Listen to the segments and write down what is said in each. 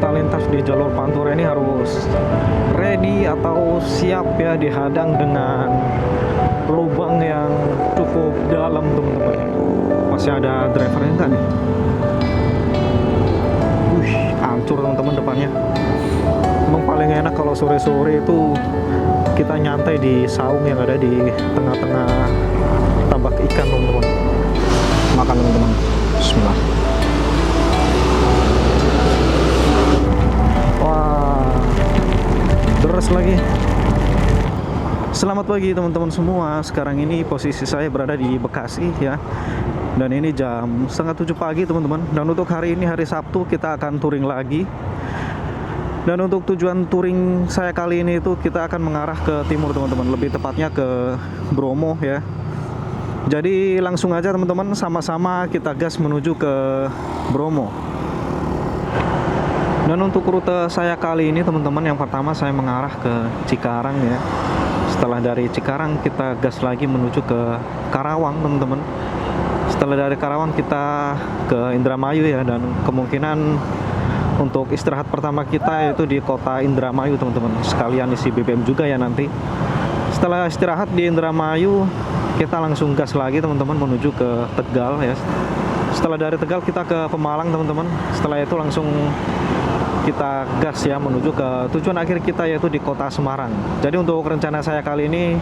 kita lintas di jalur Pantura ini harus ready atau siap ya dihadang dengan lubang yang cukup dalam teman-teman. Masih ada drivernya enggak nih? Hancur teman-teman depannya. Emang paling enak kalau sore-sore itu kita nyantai di saung yang ada di tengah-tengah tambak ikan teman-teman. Makan teman-teman. Bismillah. Wah, deras lagi. Selamat pagi teman-teman semua. Sekarang ini posisi saya berada di Bekasi ya. Dan ini jam 6:30 pagi teman-teman. Dan untuk hari ini hari Sabtu kita akan touring lagi. Dan untuk tujuan touring saya kali ini itu kita akan mengarah ke timur teman-teman. Lebih tepatnya ke Bromo ya. Jadi langsung aja teman-teman, sama-sama kita gas menuju ke Bromo. Dan untuk rute saya kali ini teman-teman, yang pertama saya mengarah ke Cikarang ya. Setelah dari Cikarang kita gas lagi menuju ke Karawang teman-teman. Setelah dari Karawang kita ke Indramayu ya, dan kemungkinan untuk istirahat pertama kita yaitu di kota Indramayu teman-teman. Sekalian isi BBM juga ya nanti. Setelah istirahat di Indramayu kita langsung gas lagi teman-teman menuju ke Tegal ya. Setelah dari Tegal kita ke Pemalang teman-teman. Setelah itu langsung kita gas ya menuju ke tujuan akhir kita yaitu di kota Semarang. Jadi untuk rencana saya kali ini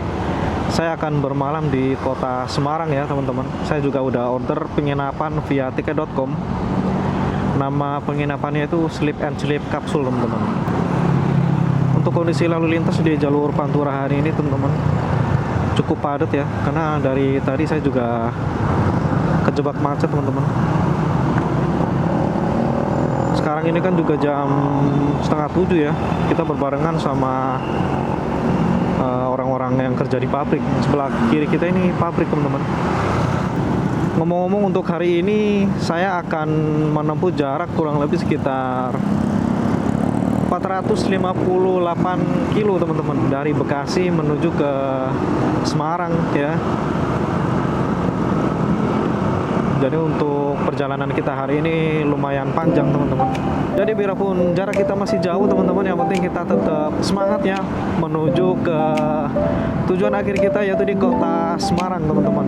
saya akan bermalam di kota Semarang ya teman-teman. Saya juga udah order penginapan via tiket.com. Nama penginapannya itu Sleep and Sleep Capsule teman-teman. Untuk kondisi lalu lintas di jalur Pantura hari ini teman-teman cukup padat ya, karena dari tadi saya juga kejebak macet teman-teman. Sekarang ini kan juga jam 6:30 ya. Kita berbarengan sama orang-orang yang kerja di pabrik. Sebelah kiri kita ini pabrik teman-teman. Ngomong-ngomong untuk hari ini saya akan menempuh jarak kurang lebih sekitar 458 kilo teman-teman, dari Bekasi menuju ke Semarang ya. Jadi untuk perjalanan kita hari ini lumayan panjang teman-teman. Jadi biarpun jarak kita masih jauh teman-teman, yang penting kita tetap semangat ya menuju ke tujuan akhir kita yaitu di kota Semarang teman-teman.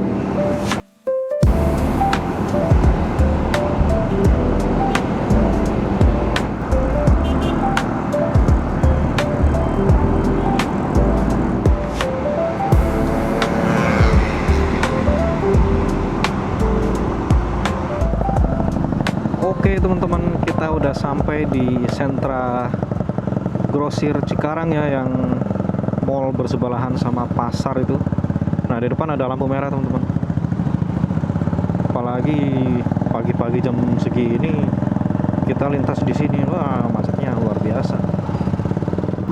Oke teman-teman, kita udah sampai di sentra grosir Cikarang ya, yang mall bersebelahan sama pasar itu. Nah di depan ada lampu merah teman-teman. Apalagi pagi-pagi jam segini kita lintas di sini, wah macetnya luar biasa.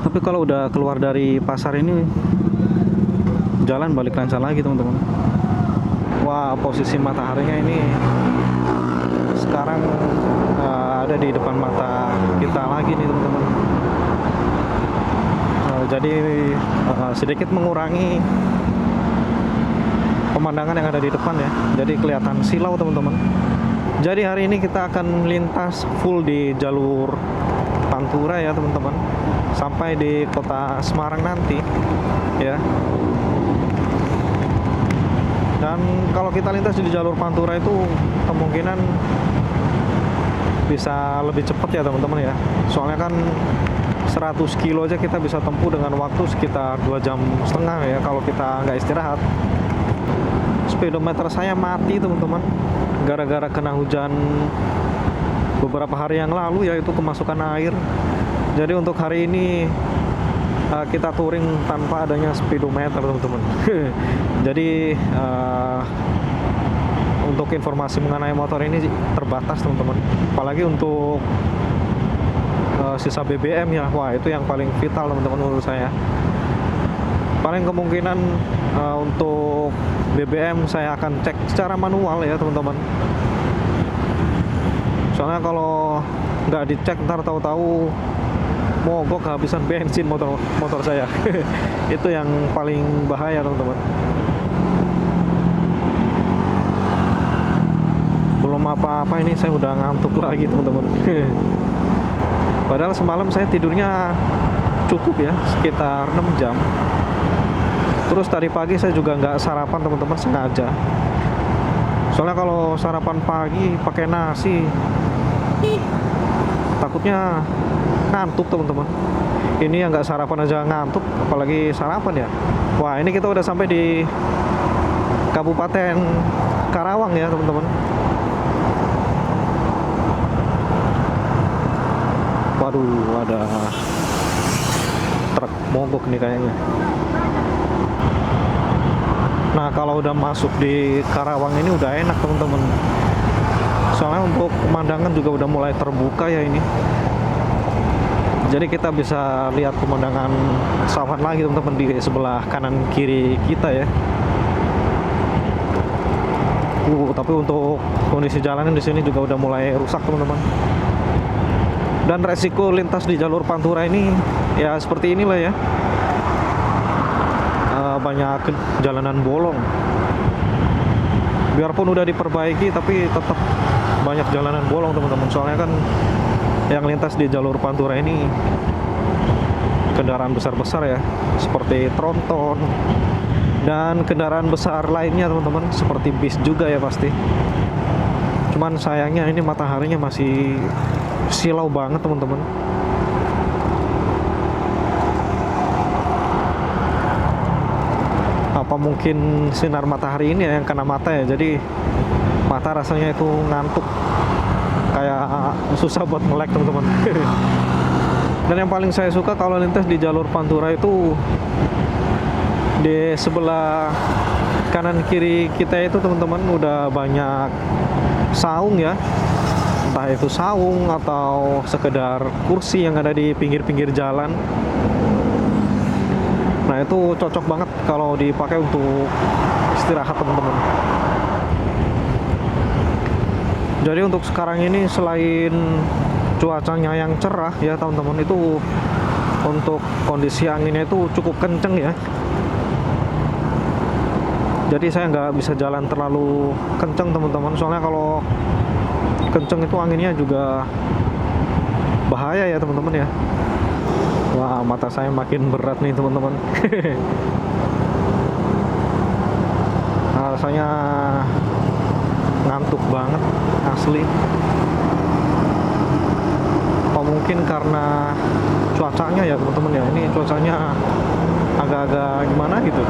Tapi kalau udah keluar dari pasar ini jalan balik lancar lagi teman-teman. Wah posisi mataharinya ini sekarang ada di depan mata kita lagi nih teman-teman. Jadi sedikit mengurangi pemandangan yang ada di depan ya. Jadi kelihatan silau teman-teman. Jadi hari ini kita akan lintas full di jalur Pantura ya teman-teman, sampai di kota Semarang nanti ya. Dan kalau kita lintas di jalur Pantura itu kemungkinan bisa lebih cepat ya teman-teman ya. Soalnya kan 100 kilo aja kita bisa tempuh dengan waktu sekitar 2,5 jam ya kalau kita nggak istirahat. Speedometer saya mati teman-teman gara-gara kena hujan beberapa hari yang lalu, yaitu kemasukan air. Jadi untuk hari ini kita touring tanpa adanya speedometer teman-teman. Jadi untuk informasi mengenai motor ini terbatas teman-teman. Apalagi untuk sisa BBM ya, wah itu yang paling vital teman-teman menurut saya. Paling kemungkinan untuk BBM saya akan cek secara manual ya teman-teman. Soalnya kalau nggak dicek ntar tahu-tahu mogok kehabisan bensin motor saya. Itu yang paling bahaya teman-teman. Belum apa-apa ini saya udah ngantuk lagi teman-teman. Padahal semalam saya tidurnya cukup ya, sekitar 6 jam. Terus tadi pagi saya juga nggak sarapan teman-teman, sengaja. Soalnya kalau sarapan pagi pakai nasi, takutnya ngantuk teman-teman. Ini yang nggak sarapan aja ngantuk, apalagi sarapan ya. Wah, ini kita udah sampai di Kabupaten Karawang ya teman-teman. Waduh, ada truk mogok nih kayaknya. Nah, kalau udah masuk di Karawang ini udah enak teman-teman. Soalnya untuk pemandangan juga udah mulai terbuka ya ini. Jadi kita bisa lihat pemandangan sawah lagi teman-teman di sebelah kanan kiri kita ya. Tapi untuk kondisi jalanan di sini juga udah mulai rusak teman-teman. Dan resiko lintas di jalur Pantura ini ya seperti inilah ya. Banyak jalanan bolong. Biarpun udah diperbaiki tapi tetap banyak jalanan bolong teman-teman. Soalnya kan yang lintas di jalur Pantura ini kendaraan besar-besar ya, seperti tronton dan kendaraan besar lainnya teman-teman, seperti bis juga ya pasti. Cuman sayangnya ini mataharinya masih silau banget teman-teman. Apa mungkin sinar matahari ini yang kena mata ya, jadi mata rasanya itu ngantuk, kayak susah buat melek teman-teman. Dan yang paling saya suka kalau lintas di jalur Pantura itu di sebelah kanan kiri kita itu teman-teman udah banyak saung ya, entah itu saung atau sekedar kursi yang ada di pinggir-pinggir jalan. Nah, itu cocok banget kalau dipakai untuk istirahat teman-teman. Jadi untuk sekarang ini selain cuacanya yang cerah ya teman-teman, itu untuk kondisi anginnya itu cukup kenceng ya. Jadi saya nggak bisa jalan terlalu kenceng teman-teman, soalnya kalau kenceng itu anginnya juga bahaya ya teman-teman ya. Wah, mata saya makin berat nih teman-teman. Rasanya ngantuk banget asli. Apa mungkin karena cuacanya ya teman-teman ya, ini cuacanya agak-agak gimana gitu.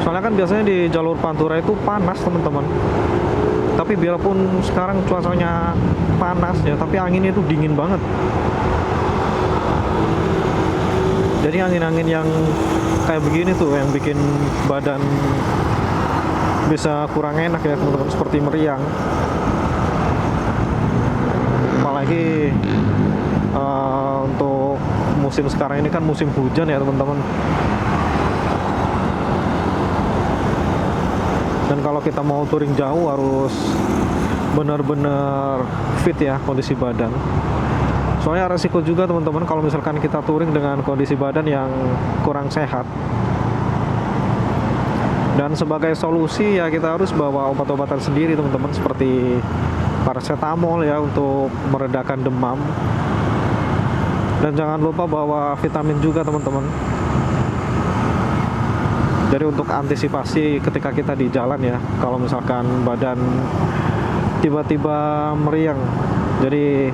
Soalnya kan biasanya di jalur Pantura itu panas teman-teman, tapi biarpun sekarang cuacanya panas ya, tapi anginnya itu dingin banget. Jadi angin-angin yang kayak begini tuh yang bikin badan bisa kurang enak ya teman-teman, seperti meriang. Apalagi untuk musim sekarang ini kan musim hujan ya teman-teman. Dan kalau kita mau touring jauh harus benar-benar fit ya kondisi badan. Soalnya resiko juga teman-teman kalau misalkan kita touring dengan kondisi badan yang kurang sehat. Dan sebagai solusi ya kita harus bawa obat-obatan sendiri teman-teman, seperti paracetamol ya untuk meredakan demam. Dan jangan lupa bawa vitamin juga teman-teman. Jadi untuk antisipasi ketika kita di jalan ya, kalau misalkan badan tiba-tiba meriang, jadi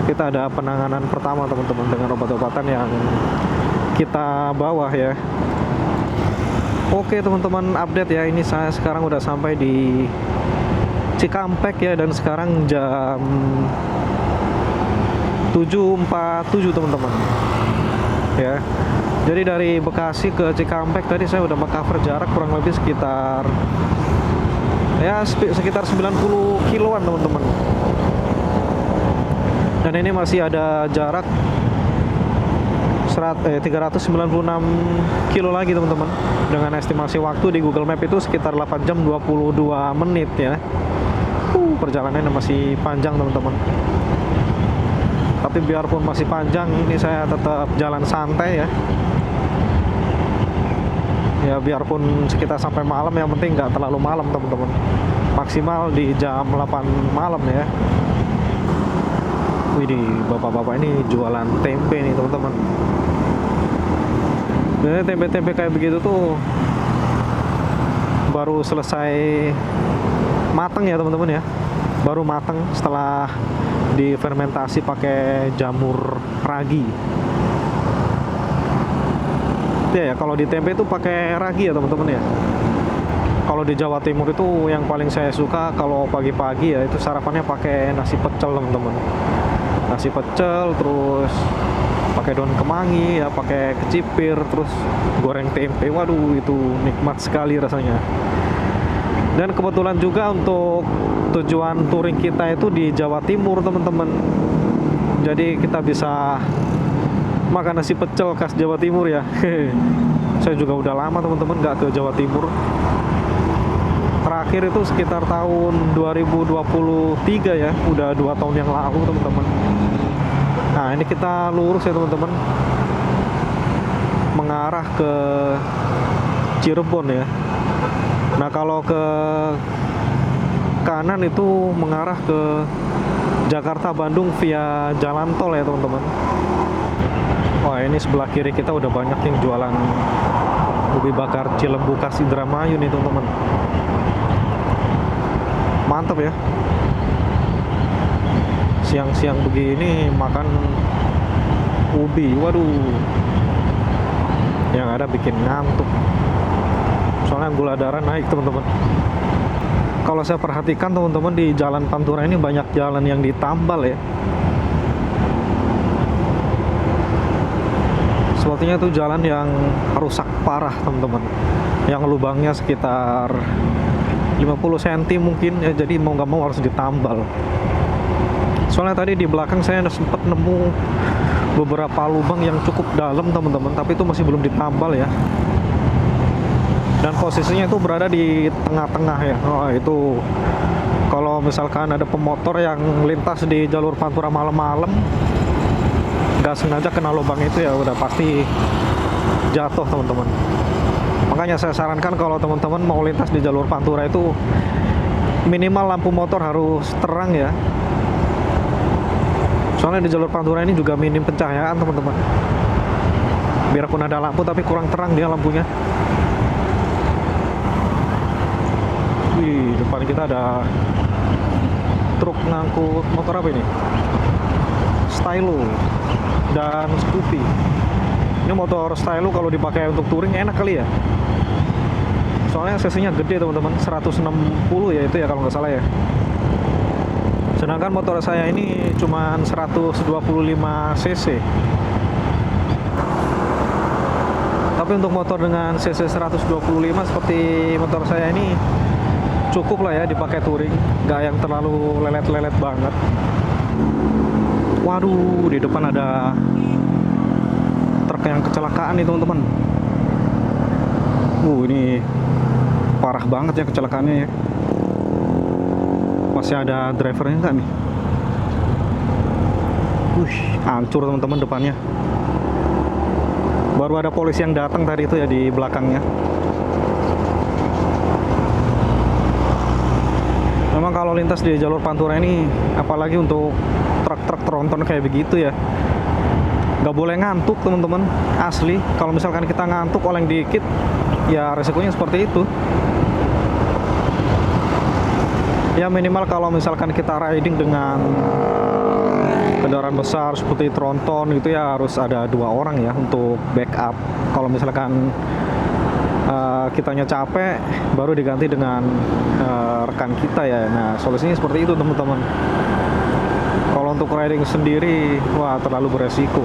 kita ada penanganan pertama teman-teman dengan obat-obatan yang kita bawa ya. Oke teman-teman, update ya, ini saya sekarang udah sampai di Cikampek ya, dan sekarang jam 7.47 teman-teman ya. Jadi dari Bekasi ke Cikampek tadi saya udah meng-cover jarak kurang lebih sekitar 90 kiloan teman-teman. Dan ini masih ada jarak 396 kilo lagi teman-teman. Dengan estimasi waktu di Google Map itu sekitar 8 jam 22 menit ya. Perjalanannya masih panjang teman-teman. Tapi biarpun masih panjang, ini saya tetap jalan santai ya. Ya biarpun kita sampai malam, yang penting nggak terlalu malam teman-teman. Maksimal di jam 8 malam ya. Widih, Widih, bapak-bapak ini jualan tempe nih teman-teman. Nah, tempe-tempe kayak begitu tuh baru selesai matang ya teman-teman ya. Baru matang setelah difermentasi pakai jamur ragi. Ya, kalau di tempe itu pakai ragi ya teman-teman ya. Kalau di Jawa Timur itu yang paling saya suka kalau pagi-pagi ya itu sarapannya pakai nasi pecel teman-teman. Nasi pecel terus pakai daun kemangi ya, pakai kecipir, terus goreng tempe. Waduh, itu nikmat sekali rasanya. Dan kebetulan juga untuk tujuan touring kita itu di Jawa Timur teman-teman. Jadi kita bisa makan nasi pecel khas Jawa Timur ya. Saya juga udah lama teman-teman nggak ke Jawa Timur. Terakhir itu sekitar tahun 2023 ya, udah 2 tahun yang lalu teman-teman. Nah ini kita lurus ya teman-teman, mengarah ke Cirebon ya. Nah kalau ke kanan itu mengarah ke Jakarta Bandung via jalan tol ya teman-teman. Wah ini sebelah kiri kita udah banyak yang jualan ubi bakar Cilembu khas Indramayu nih teman-teman. Mantap ya, siang-siang begini makan ubi, waduh, yang ada bikin ngantuk, soalnya gula darah naik teman-teman. Kalau saya perhatikan teman-teman di Jalan Pantura ini banyak jalan yang ditambal ya. Sepertinya itu jalan yang rusak parah teman-teman, yang lubangnya sekitar 50 cm mungkin ya, jadi mau nggak mau harus ditambal. Soalnya tadi di belakang saya sempat nemu beberapa lubang yang cukup dalam teman-teman, tapi itu masih belum ditambal ya. Dan posisinya itu berada di tengah-tengah ya. Oh itu kalau misalkan ada pemotor yang lintas di jalur Pantura malam-malam, nggak sengaja kena lubang itu ya udah pasti jatuh teman-teman. Makanya saya sarankan kalau teman-teman mau lintas di jalur Pantura itu minimal lampu motor harus terang ya. Soalnya di jalur Pantura ini juga minim pencahayaan teman-teman. Biarpun ada lampu tapi kurang terang dia lampunya. Wih, depan kita ada truk ngangkut motor apa ini? Stylo dan Scoopy. Ini motor Stylo kalau dipakai untuk touring enak kali ya. Soalnya cc-nya gede teman-teman, 160 ya itu ya kalau nggak salah ya. Sedangkan motor saya ini cuma 125 cc. Tapi untuk motor dengan cc 125 seperti motor saya ini cukup lah ya dipakai touring, nggak yang terlalu lelet-lelet banget. Waduh, di depan ada truk yang kecelakaan nih teman-teman. Ini parah banget ya kecelakaannya ya. Masih ada drivernya nggak nih? Hancur teman-teman depannya. Baru ada polisi yang datang tadi itu ya di belakangnya. Memang kalau lintas di jalur Pantura ini, apalagi untuk truk-truk tronton kayak begitu ya, nggak boleh ngantuk teman-teman, asli. Kalau misalkan kita ngantuk oleng dikit, ya resikonya seperti itu. Ya minimal kalau misalkan kita riding dengan kendaraan besar seperti tronton itu ya harus ada 2 orang ya untuk backup. Kalau misalkan kitanya capek, baru diganti dengan rekan kita ya. Nah solusinya seperti itu teman-teman. Kalau untuk riding sendiri, wah terlalu beresiko.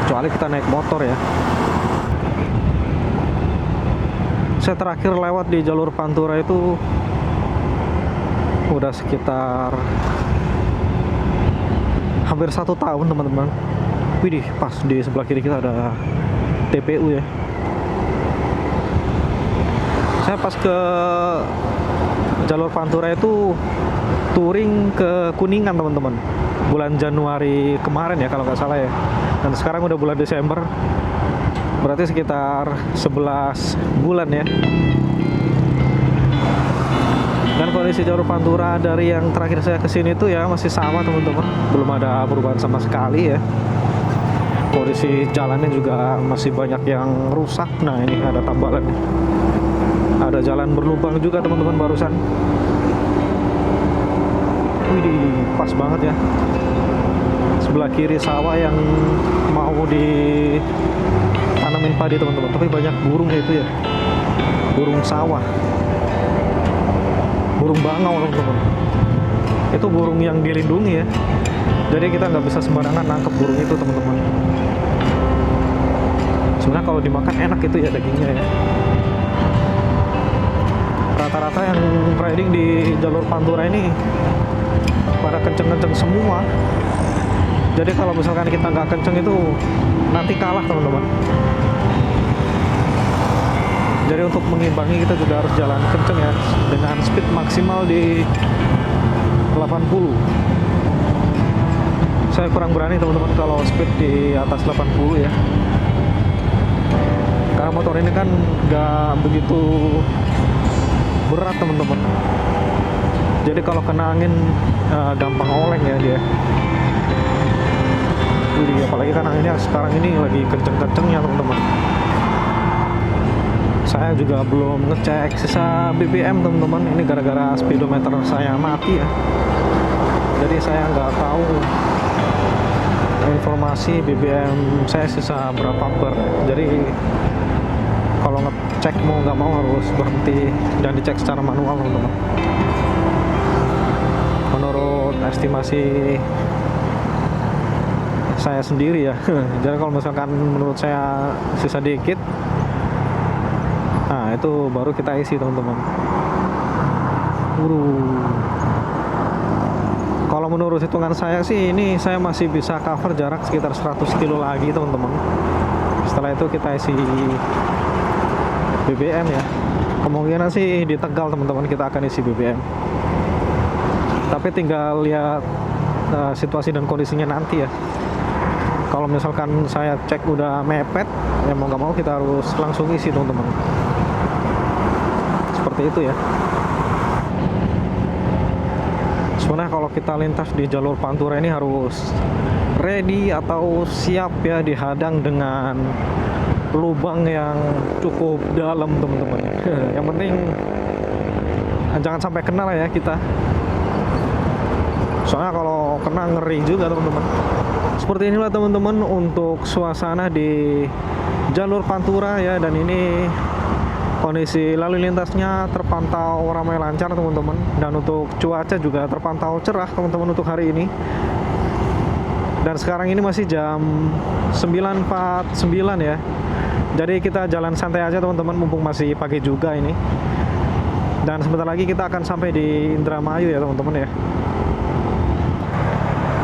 Kecuali kita naik motor ya. Saya terakhir lewat di jalur Pantura itu udah sekitar hampir 1 tahun teman-teman. Widih, pas di sebelah kiri kita ada TPU ya. Saya pas ke jalur Pantura itu touring ke Kuningan teman-teman, bulan Januari kemarin ya kalau nggak salah ya. Dan sekarang udah bulan Desember, berarti sekitar 11 bulan ya. Dan kondisi jalur Pantura dari yang terakhir saya kesini itu ya masih sama teman-teman, belum ada perubahan sama sekali ya. Kondisi jalannya juga masih banyak yang rusak. Nah ini ada tambalan, ada jalan berlubang juga teman-teman barusan. Wih, pas banget ya. Sebelah kiri sawah yang mau ditanamin padi teman-teman, tapi banyak burungnya itu ya, burung sawah, burung bangau teman-teman. Itu burung yang dilindungi ya, jadi kita nggak bisa sembarangan nangkep burung itu teman-teman. Sebenarnya kalau dimakan enak itu ya dagingnya ya. Rata-rata yang riding di jalur Pantura ini pada kenceng-kenceng semua. Jadi kalau misalkan kita nggak kenceng itu nanti kalah teman-teman. Jadi untuk mengimbangi kita juga harus jalan kenceng ya, dengan speed maksimal di 80. Saya kurang berani teman-teman kalau speed di atas 80 ya, karena motor ini kan nggak begitu berat teman-teman. Jadi kalau kena angin gampang oleng ya dia. Jadi apalagi kan anginnya sekarang ini lagi kenceng-kencengnya teman-teman. Saya juga belum ngecek sisa BBM teman-teman, ini gara-gara speedometer saya mati ya. Jadi saya nggak tahu informasi BBM saya sisa berapa per. Jadi kalau ngecek mau nggak mau harus berhenti dan dicek secara manual teman-teman. Menurut estimasi saya sendiri ya. Jadi kalau misalkan menurut saya sisa dikit, nah itu baru kita isi teman-teman. Kalau menurut hitungan saya sih ini saya masih bisa cover jarak sekitar 100 kilo lagi teman-teman. Setelah itu kita isi BBM ya. Kemungkinan sih di Tegal teman-teman kita akan isi BBM. Tapi tinggal lihat situasi dan kondisinya nanti ya. Kalau misalkan saya cek udah mepet, ya mau nggak mau kita harus langsung isi teman-teman. Seperti itu ya. Sebenarnya kalau kita lintas di jalur Pantura ini harus ready atau siap ya dihadang dengan lubang yang cukup dalam teman-teman. Yang penting jangan sampai kena lah ya kita. Soalnya kalau kena ngeri juga teman-teman. Seperti inilah teman-teman untuk suasana di jalur Pantura ya, dan ini kondisi lalu lintasnya terpantau ramai lancar teman-teman, dan untuk cuaca juga terpantau cerah teman-teman untuk hari ini. Dan sekarang ini masih jam 9.49 ya. Jadi kita jalan santai aja teman-teman, mumpung masih pagi juga ini. Dan sebentar lagi kita akan sampai di Indramayu ya teman-teman ya.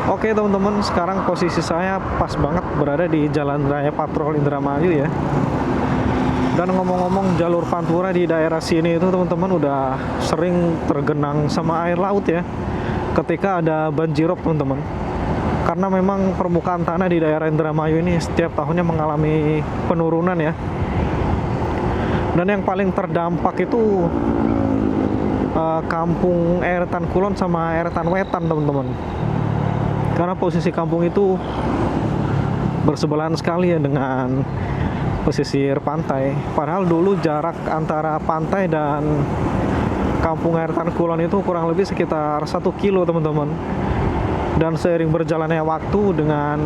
Oke teman-teman, sekarang posisi saya pas banget berada di Jalan Raya Patrol Indramayu ya. Dan ngomong-ngomong jalur Pantura di daerah sini itu teman-teman udah sering tergenang sama air laut ya, ketika ada banjirop teman-teman. Karena memang permukaan tanah di daerah Indramayu ini setiap tahunnya mengalami penurunan ya. Dan yang paling terdampak itu kampung Eretan Kulon sama Eretan Wetan teman-teman. Karena posisi kampung itu bersebelahan sekali ya dengan pesisir pantai. Padahal dulu jarak antara pantai dan kampung Eretan Kulon itu kurang lebih sekitar 1 kilo teman-teman. Dan seiring berjalannya waktu dengan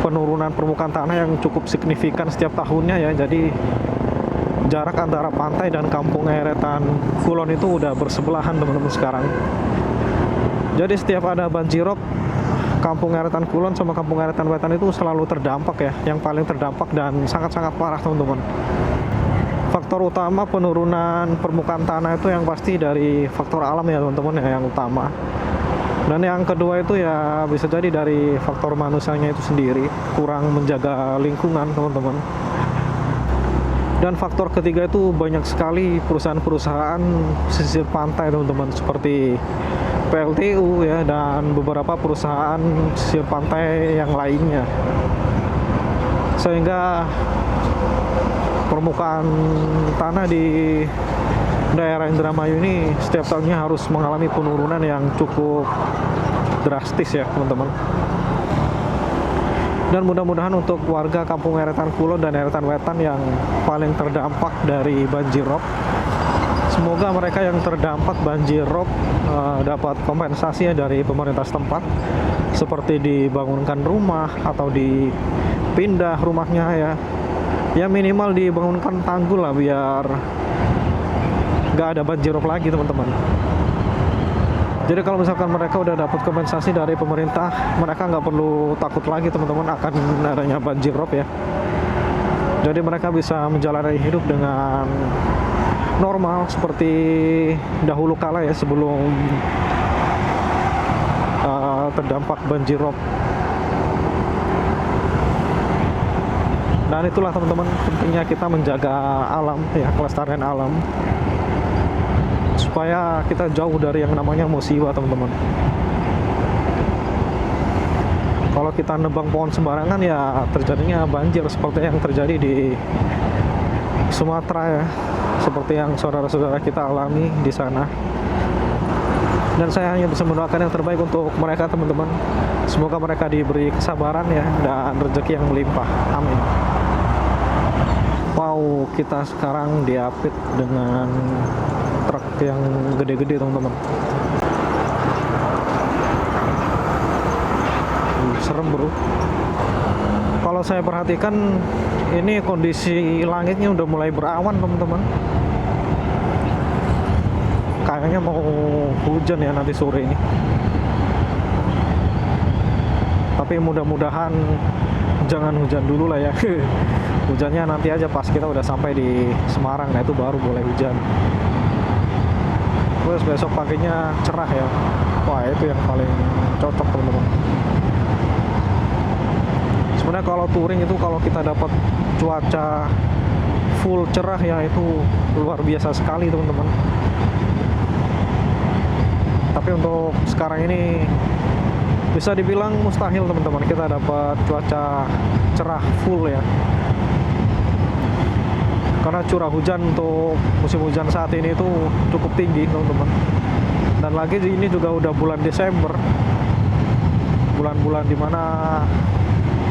penurunan permukaan tanah yang cukup signifikan setiap tahunnya ya, jadi jarak antara pantai dan kampung Eretan Kulon itu udah bersebelahan teman-teman sekarang. Jadi setiap ada banjirop, kampung Eretan Kulon sama kampung Eretan Wetan itu selalu terdampak ya, yang paling terdampak dan sangat-sangat parah teman-teman. Faktor utama penurunan permukaan tanah itu yang pasti dari faktor alam ya teman-teman ya, yang utama. Dan yang kedua itu ya bisa jadi dari faktor manusianya itu sendiri, kurang menjaga lingkungan teman-teman. Dan faktor ketiga itu banyak sekali perusahaan-perusahaan pesisir pantai teman-teman, seperti PLTU ya, dan beberapa perusahaan pesisir pantai yang lainnya, sehingga permukaan tanah di daerah Indramayu ini setiap tahunnya harus mengalami penurunan yang cukup drastis ya teman-teman. Dan mudah-mudahan untuk warga Kampung Eretan Kulon dan Eretan Wetan yang paling terdampak dari banjir rob, semoga mereka yang terdampak banjir rob dapat kompensasi ya dari pemerintah setempat, seperti dibangunkan rumah atau dipindah rumahnya ya. Ya minimal dibangunkan tanggul lah biar nggak ada banjir rob lagi teman-teman. Jadi kalau misalkan mereka udah dapat kompensasi dari pemerintah, mereka nggak perlu takut lagi teman-teman akan adanya banjir rob ya. Jadi mereka bisa menjalani hidup dengan normal seperti dahulu kala ya, sebelum terdampak banjir rob. Dan itulah teman-teman pentingnya kita menjaga alam ya, kelestarian alam, supaya kita jauh dari yang namanya musibah teman-teman. Kalau kita nebang pohon sembarangan ya terjadinya banjir seperti yang terjadi di Sumatera ya, seperti yang saudara-saudara kita alami di sana. Dan saya hanya bisa mendoakan yang terbaik untuk mereka teman-teman. Semoga mereka diberi kesabaran ya dan rezeki yang melimpah. Amin. Wow, kita sekarang diapit dengan truk yang gede-gede teman-teman. Serem bro. Kalau saya perhatikan ini kondisi langitnya udah mulai berawan teman-teman. Kayaknya mau hujan ya nanti sore ini. Tapi mudah-mudahan jangan hujan dulu lah ya. Hujannya nanti aja pas kita udah sampai di Semarang, nah itu baru boleh hujan. Terus besok paginya cerah ya. Wah itu yang paling cocok teman-teman. Sebenarnya kalau touring itu kalau kita dapat cuaca full cerah ya itu luar biasa sekali teman-teman. Tapi untuk sekarang ini bisa dibilang mustahil teman-teman kita dapat cuaca cerah full ya. Karena curah hujan untuk musim hujan saat ini itu cukup tinggi teman-teman. Dan lagi ini juga udah bulan Desember, bulan-bulan dimana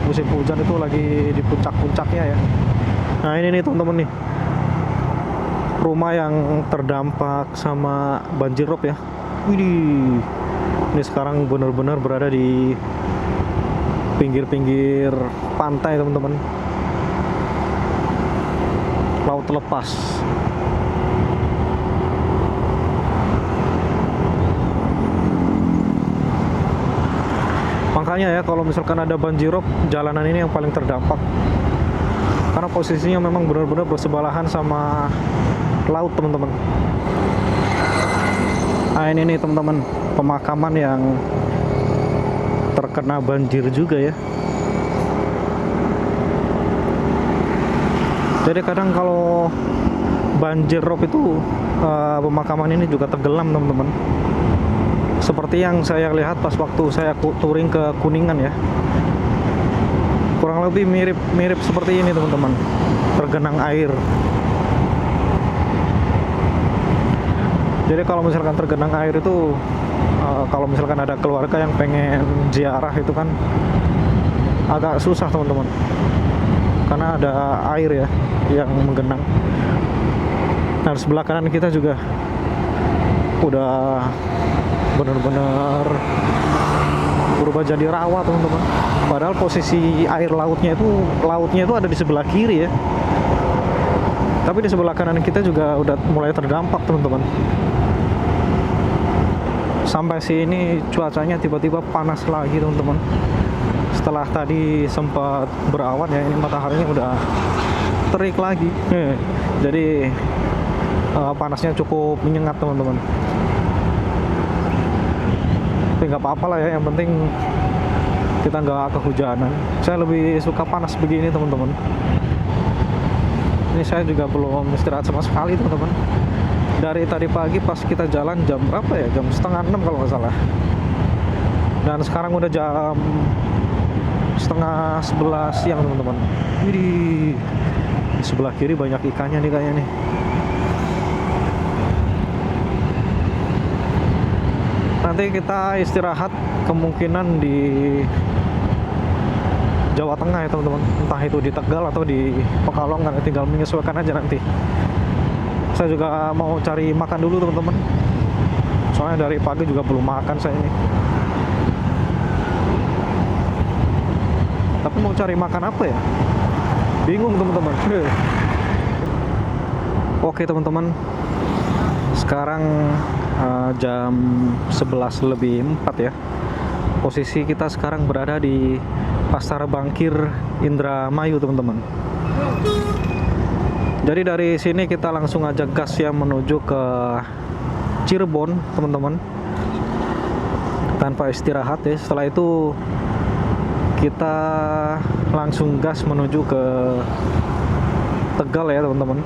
musim hujan itu lagi di puncak-puncaknya ya. Nah ini nih teman-teman nih, rumah yang terdampak sama banjir rob ya. Widih, ini sekarang benar-benar berada di pinggir-pinggir pantai teman-teman, laut lepas. Makanya ya kalau misalkan ada banjir rob, jalanan ini yang paling terdampak karena posisinya memang benar-benar bersebelahan sama laut teman-teman. Nah ini nih teman-teman, pemakaman yang terkena banjir juga ya. Jadi kadang kalau banjir rob itu pemakaman ini juga tenggelam teman-teman. Seperti yang saya lihat pas waktu saya touring ke Kuningan ya. Kurang lebih mirip seperti ini teman-teman. Tergenang air. Jadi kalau misalkan tergenang air itu kalau misalkan ada keluarga yang pengen ziarah itu kan agak susah teman-teman. Karena ada air ya yang menggenang. Nah sebelah kanan kita juga udah benar-benar berubah jadi rawa teman-teman. Padahal posisi air lautnya itu ada di sebelah kiri ya. Tapi di sebelah kanan kita juga udah mulai terdampak teman-teman. Sampai sini cuacanya tiba-tiba panas lagi teman-teman. Setelah tadi sempat berawan ya, ini mataharinya udah terik lagi. Jadi panasnya cukup menyengat teman-teman. Tapi nggak apa-apa lah ya, yang penting kita nggak kehujanan. Saya lebih suka panas begini teman-teman. Ini saya juga belum istirahat sama sekali teman-teman. Dari tadi pagi pas kita jalan jam berapa ya? Jam setengah 6 kalau nggak salah. Dan sekarang udah jam setengah 11 siang teman-teman. Widih, di sebelah kiri banyak ikannya nih kayaknya nih. nanti kita istirahat kemungkinan di Jawa Tengah ya teman-teman, entah itu di Tegal atau di Pekalongan, tinggal menyesuaikan aja nanti. Saya juga mau cari makan dulu teman-teman, soalnya dari pagi juga belum makan saya ini. Tapi mau cari makan apa ya, bingung teman-teman. Oke teman-teman, sekarang jam 11:04 ya. Posisi kita sekarang berada di Pasar Bangkir Indramayu teman-teman. Jadi dari sini kita langsung aja gas ya menuju ke Cirebon teman-teman, tanpa istirahat ya. Setelah itu kita langsung gas menuju ke Tegal ya teman-teman.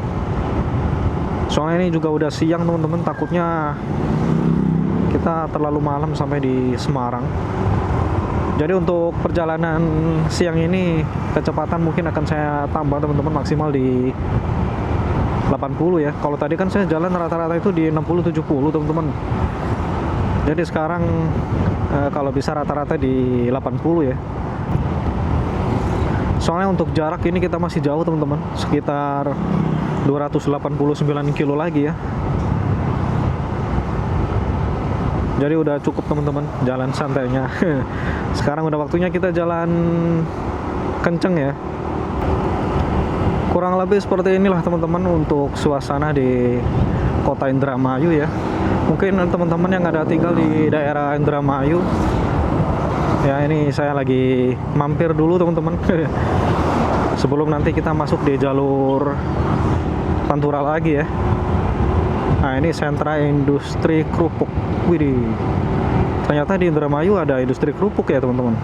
Soalnya ini juga udah siang teman-teman, takutnya kita terlalu malam sampai di Semarang. Jadi untuk perjalanan siang ini kecepatan mungkin akan saya tambah teman-teman, maksimal di 80 ya. Kalau tadi kan saya jalan rata-rata itu di 60-70 teman-teman. Jadi sekarang kalau bisa rata-rata di 80 ya. Soalnya untuk jarak ini kita masih jauh teman-teman, sekitar 289 kilo lagi ya. Jadi udah cukup teman-teman jalan santainya. Sekarang udah waktunya kita jalan kenceng ya. Kurang lebih seperti inilah teman-teman untuk suasana di kota Indramayu ya. Mungkin teman-teman yang ada tinggal di daerah Indramayu ya, ini saya lagi mampir dulu teman-teman. Sebelum nanti kita masuk di jalur Pantura lagi ya. Nah ini sentra industri kerupuk. Widih, ternyata di Indramayu ada industri kerupuk ya teman-teman.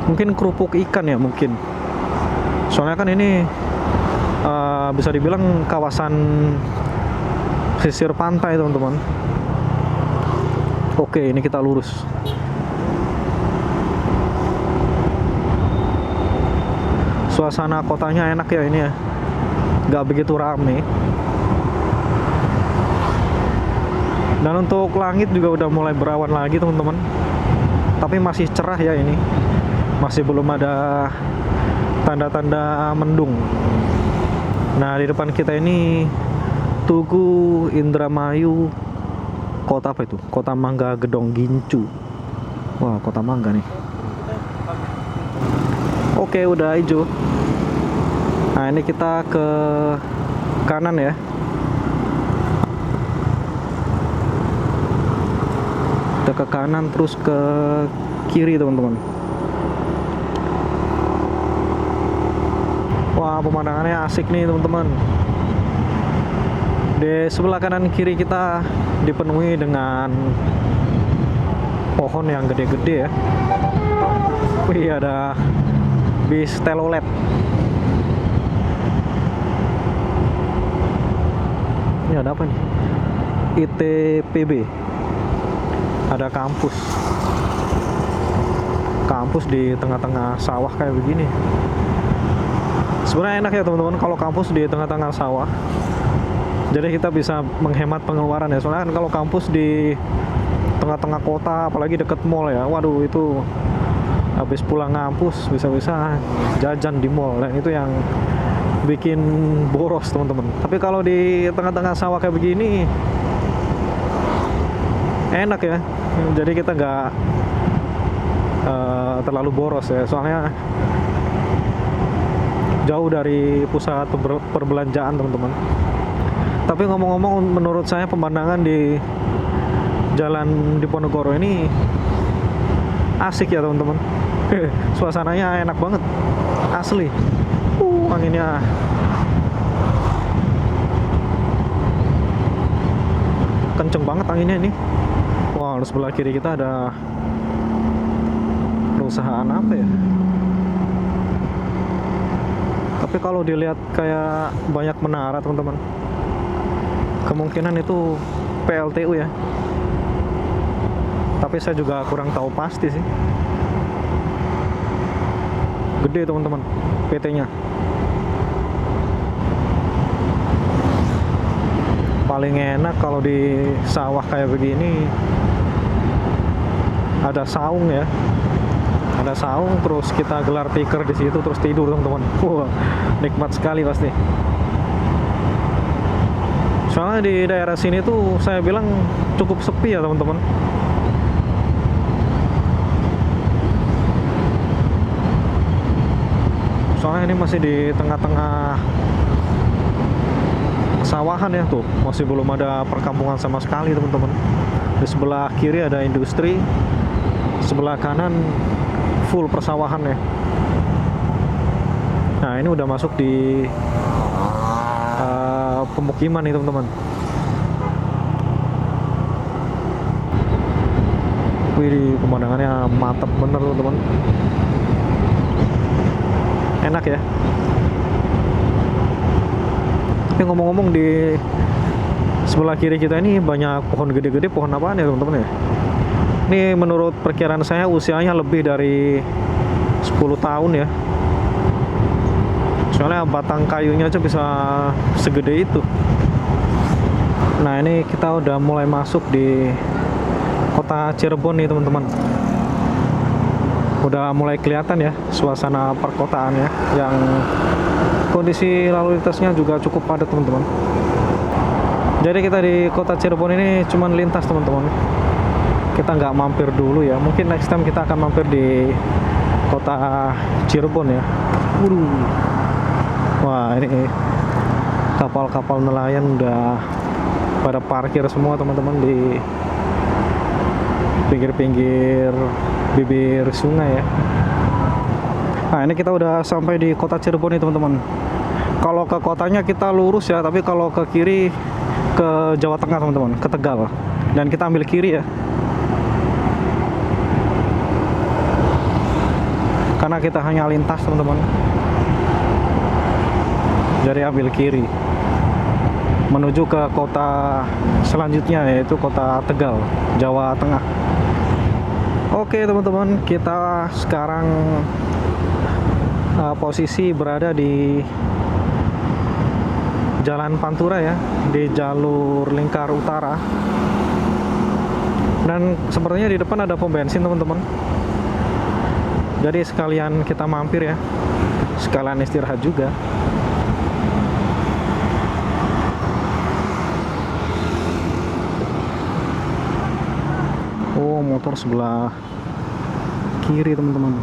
Mungkin kerupuk ikan ya mungkin. Soalnya kan ini bisa dibilang kawasan pesisir pantai teman-teman. Oke, ini kita lurus. Suasana kotanya enak ya ini ya, nggak begitu rame. Dan untuk langit juga udah mulai berawan lagi teman-teman, tapi masih cerah ya ini, masih belum ada tanda-tanda mendung. Nah di depan kita ini Tugu Indramayu, kota apa itu? Kota Mangga Gedong Gincu. Wah, kota mangga nih. Oke, udah hijau. Nah ini kita ke kanan ya. Kita ke kanan terus ke kiri teman-teman. Wah, pemandangannya asik nih teman-teman. Di sebelah kanan kiri kita dipenuhi dengan pohon yang gede-gede ya. Wih, ada bis telolet. Ini ada apa nih? ITPB. Ada kampus di tengah-tengah sawah kayak begini. Sebenarnya enak ya teman-teman kalau kampus di tengah-tengah sawah. Jadi kita bisa menghemat pengeluaran ya. Soalnya kan kalau kampus di tengah-tengah kota, apalagi deket mall ya, waduh itu habis pulang ngampus bisa-bisa jajan di mall, dan itu yang bikin boros teman-teman. Tapi kalau di tengah-tengah sawah kayak begini enak ya, jadi kita nggak terlalu boros ya, soalnya jauh dari pusat perbelanjaan teman-teman. Tapi ngomong-ngomong, menurut saya pemandangan di jalan Diponegoro ini asik ya teman-teman. Suasananya enak banget, asli. Anginnya kenceng banget anginnya ini. Wah, di sebelah kiri kita ada perusahaan apa ya? Tapi kalau dilihat kayak banyak menara teman-teman, kemungkinan itu PLTU ya. Tapi saya juga kurang tahu pasti sih. Gede teman-teman PT-nya. Paling enak kalau di sawah kayak begini ada saung ya, ada saung, terus kita gelar tikar di situ terus tidur teman-teman. Wah, nikmat sekali pasti. Soalnya di daerah sini tuh saya bilang cukup sepi ya teman-teman. Soalnya ini masih di tengah-tengah sawahan ya, tuh masih belum ada perkampungan sama sekali teman-teman. Di sebelah kiri ada industri, sebelah kanan full persawahan ya. Nah ini udah masuk di pemukiman nih teman-teman. Wih, pemandangannya mantap bener teman-teman. Enak ya. Tapi ngomong-ngomong, di sebelah kiri kita ini banyak pohon gede-gede. Pohon apaan ya teman-teman ya? Ini menurut perkiraan saya usianya lebih dari 10 tahun ya. Soalnya batang kayunya aja bisa segede itu. Nah ini kita udah mulai masuk di kota Cirebon nih teman-teman. Udah mulai kelihatan ya suasana perkotaannya, yang kondisi lalu lintasnya juga cukup padat teman-teman. Jadi kita di kota Cirebon ini cuman lintas teman-teman. Kita nggak mampir dulu ya. Mungkin next time kita akan mampir di kota Cirebon ya. Wah ini kapal-kapal nelayan udah pada parkir semua teman-teman di pinggir-pinggir bibir sungai ya. Nah ini kita udah sampai di kota Cirebon nih teman-teman. Kalau ke kotanya kita lurus ya, tapi kalau ke kiri ke Jawa Tengah teman-teman, ke Tegal. Dan kita ambil kiri ya, karena kita hanya lintas teman-teman. Jadi ambil kiri menuju ke kota selanjutnya, yaitu kota Tegal, Jawa Tengah. Oke teman-teman, kita sekarang posisi berada di Jalan Pantura ya, di jalur lingkar utara. Dan sepertinya di depan ada pom bensin teman-teman. Jadi sekalian kita mampir ya, sekalian istirahat juga. Oh, motor sebelah kiri teman-teman.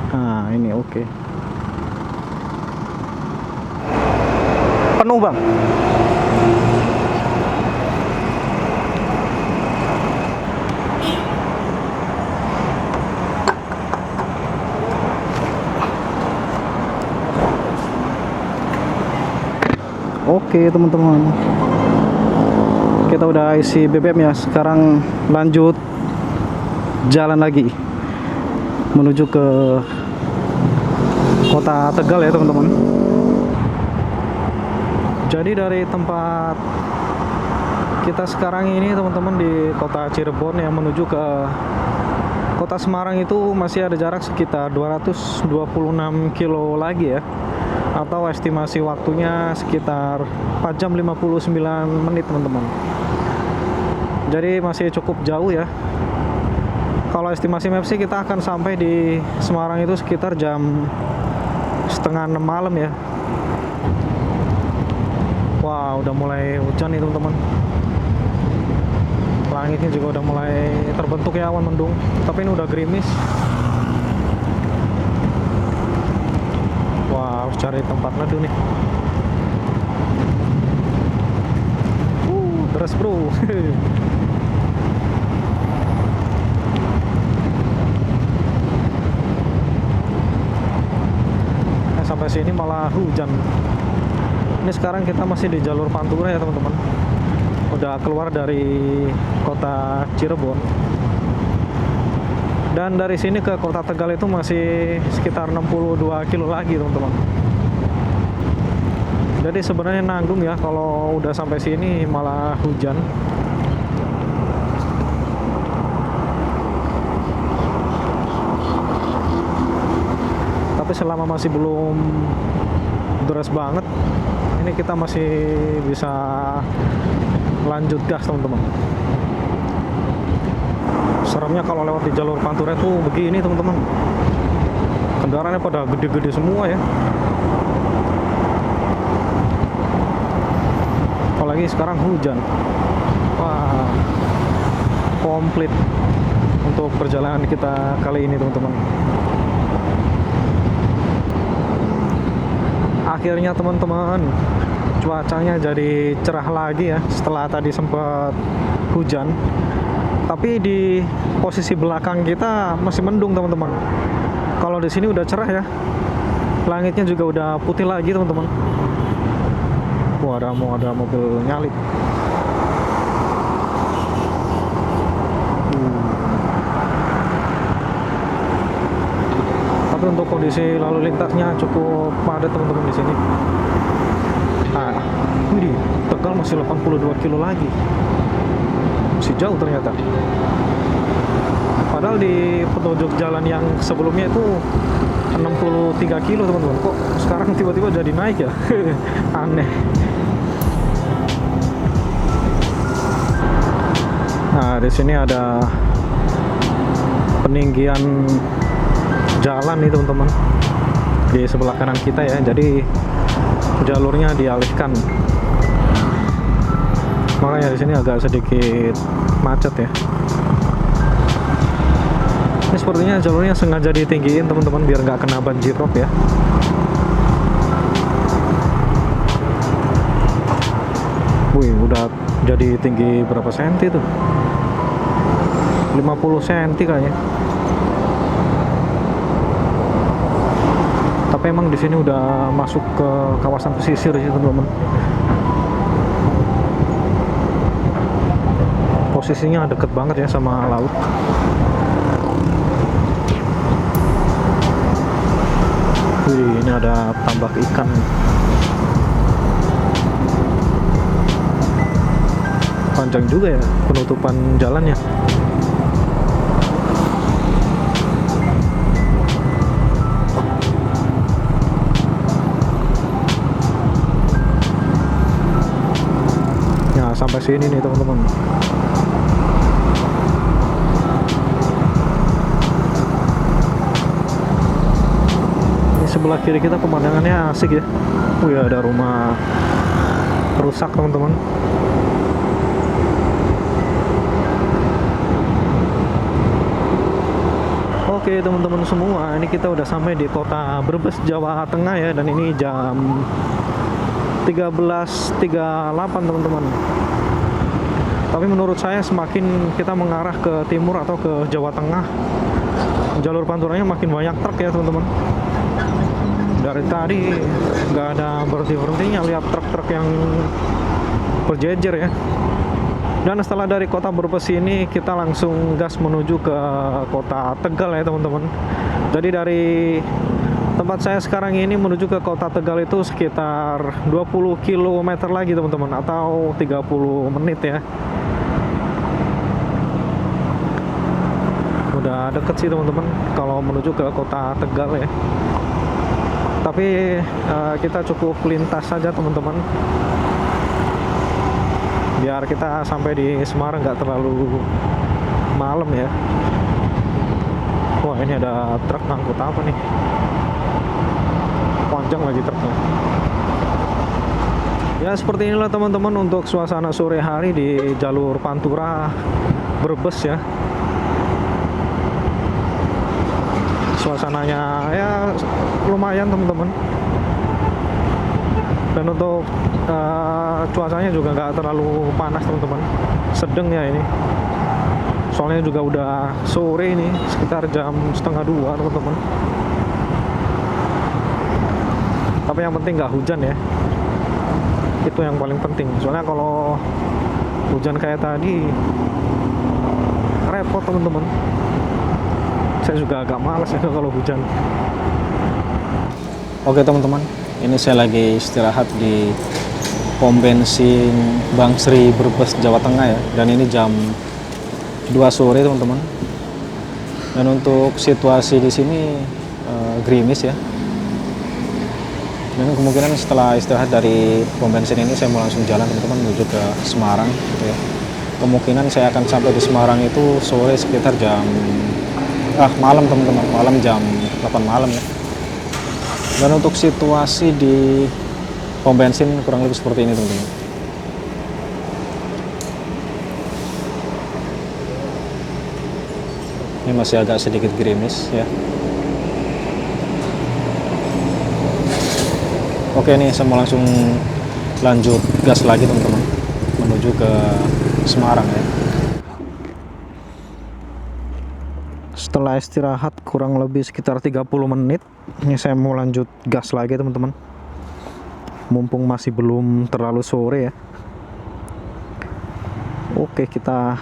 Nah ini oke. Penuh bang. Oke teman-teman, kita udah isi BBM ya. Sekarang lanjut jalan lagi menuju ke kota Tegal ya teman-teman. Jadi dari tempat kita sekarang ini teman-teman di kota Cirebon yang menuju ke kota Semarang itu masih ada jarak sekitar 226 kilo lagi ya, atau estimasi waktunya sekitar 4 jam 59 menit teman-teman. Jadi masih cukup jauh ya. Kalau estimasi map sih kita akan sampai di Semarang itu sekitar jam setengah 6 malam ya. Wah udah mulai hujan nih teman-teman. Langitnya juga udah mulai terbentuk ya, awan mendung. Tapi ini udah gerimis. Wah, harus cari tempat neduh nih. Terus bro. Sampai sini malah hujan. Ini sekarang kita masih di jalur Pantura ya teman-teman. Udah keluar dari kota Cirebon. Dan dari sini ke kota Tegal itu masih sekitar 62 kilo lagi teman-teman. Jadi sebenarnya nanggung ya kalau udah sampai sini malah hujan. Tapi Tapi selama masih belum deras banget, ini kita masih bisa lanjut gas teman-teman. Seremnya kalau lewat di jalur Pantura itu begini teman-teman, kendaraannya pada gede-gede semua ya. Apalagi sekarang hujan. Wah, komplit untuk perjalanan kita kali ini teman-teman. Akhirnya teman-teman, cuacanya jadi cerah lagi ya setelah tadi sempat hujan. Tapi di posisi belakang kita masih mendung teman-teman. Kalau di sini udah cerah ya, langitnya juga udah putih lagi teman-teman. Wah, ada mobil nyalip. Tapi untuk kondisi lalu lintasnya cukup padat teman-teman di sini. Ah, wih, Tegal masih 82 kilo lagi. Masih jauh ternyata. Padahal di petunjuk jalan yang sebelumnya itu 63 kilo teman-teman. Kok sekarang tiba-tiba jadi naik ya? Aneh. Nah, di sini ada peninggian jalan nih teman-teman di sebelah kanan kita ya. Jadi jalurnya dialihkan. Makanya di sini agak sedikit macet ya. Ini sepertinya jalurnya sengaja ditinggiin teman-teman biar nggak kena banjir rob ya. Wih, udah jadi tinggi berapa senti tuh? 50 senti kayaknya. Tapi emang di sini udah masuk ke kawasan pesisir sih teman-teman. Posisinya deket banget ya sama laut. Wih, ini ada tambak ikan. Panjang juga ya penutupan jalannya. Nah, sampai sini nih teman-teman. Sebelah kiri kita pemandangannya asik ya. Wih, ada rumah rusak teman-teman. Oke teman-teman semua, ini kita udah sampai di kota Brebes, Jawa Tengah ya. Dan ini jam 13.38 teman-teman. Tapi menurut saya semakin kita mengarah ke timur atau ke Jawa Tengah, jalur panturanya makin banyak truk ya teman-teman. Dari tadi nggak ada berhenti-berhentinya, lihat truk-truk yang berjejer ya. Dan setelah dari kota Brebes ini kita langsung gas menuju ke kota Tegal ya teman-teman. Jadi dari tempat saya sekarang ini menuju ke kota Tegal itu sekitar 20 km lagi teman-teman, atau 30 menit ya. Udah deket sih teman-teman kalau menuju ke kota Tegal ya. Tapi kita cukup lintas saja teman-teman, biar kita sampai di Semarang nggak terlalu malam ya. Wah, ini ada truk ngangkut apa nih, panjang lagi truknya. Ya seperti inilah teman-teman untuk suasana sore hari di jalur Pantura Brebes ya. Suasananya ya lumayan teman-teman. Dan untuk cuacanya juga nggak terlalu panas teman-teman, sedang ya ini. Soalnya juga udah sore ini, sekitar jam 1:30 teman-teman. Tapi yang penting nggak hujan ya, itu yang paling penting. Soalnya kalau hujan kayak tadi repot teman-teman. Saya juga agak malas ya kalau hujan. Oke teman-teman, ini saya lagi istirahat di pom bensin Bank Sri Brebes, Jawa Tengah ya. Dan ini jam 2 sore teman-teman. Dan untuk situasi di sini gerimis ya. Dan kemungkinan setelah istirahat dari pom bensin ini saya mau langsung jalan teman-teman menuju ke Semarang gitu ya. Kemungkinan saya akan sampai di Semarang itu sore sekitar malam teman-teman, malam jam 8 malam ya. Dan untuk situasi di pom bensin kurang lebih seperti ini teman-teman. Ini masih agak sedikit gerimis ya. Oke, nih saya mau langsung lanjut gas lagi teman-teman menuju ke Semarang ya. Setelah istirahat kurang lebih sekitar 30 menit, ini saya mau lanjut gas lagi teman-teman. Mumpung masih belum terlalu sore ya. Oke, kita